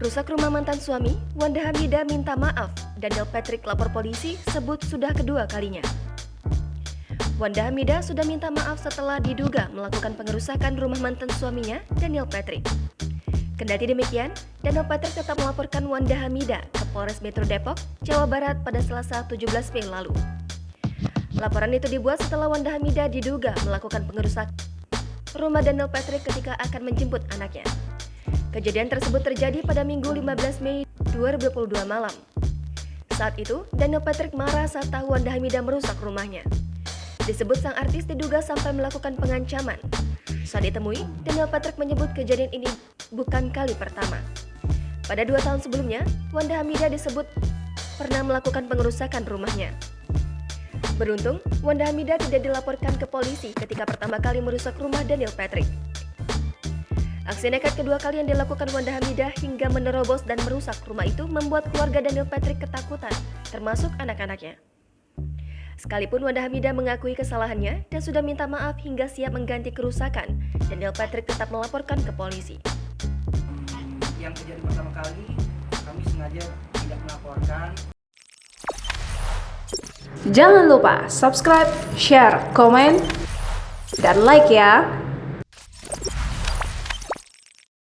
Rusak rumah mantan suami, Wanda Hamidah minta maaf, Daniel Patrick lapor polisi sebut sudah kedua kalinya. Wanda Hamidah sudah minta maaf setelah diduga melakukan pengerusakan rumah mantan suaminya, Daniel Patrick. Kendati demikian, Daniel Patrick tetap melaporkan Wanda Hamidah ke Polres Metro Depok, Jawa Barat pada Selasa 17 Mei lalu. Laporan itu dibuat setelah Wanda Hamidah diduga melakukan pengerusakan rumah Daniel Patrick ketika akan menjemput anaknya. Kejadian tersebut terjadi pada Minggu 15 Mei 2022 malam. Saat itu, Daniel Patrick marah saat tahu Wanda Hamidah merusak rumahnya. Disebut sang artis diduga sampai melakukan pengancaman. Saat ditemui, Daniel Patrick menyebut kejadian ini bukan kali pertama. Pada 2 tahun sebelumnya, Wanda Hamidah disebut pernah melakukan pengerusakan rumahnya. Beruntung, Wanda Hamidah tidak dilaporkan ke polisi ketika pertama kali merusak rumah Daniel Patrick. Aksi nekat kedua kali yang dilakukan Wanda Hamidah hingga menerobos dan merusak rumah itu membuat keluarga Daniel Patrick ketakutan, termasuk anak-anaknya. Sekalipun Wanda Hamidah mengakui kesalahannya dan sudah minta maaf hingga siap mengganti kerusakan, Daniel Patrick tetap melaporkan ke polisi. Yang terjadi pertama kali, kami sengaja tidak melaporkan. Jangan lupa subscribe, share, komen, dan like ya!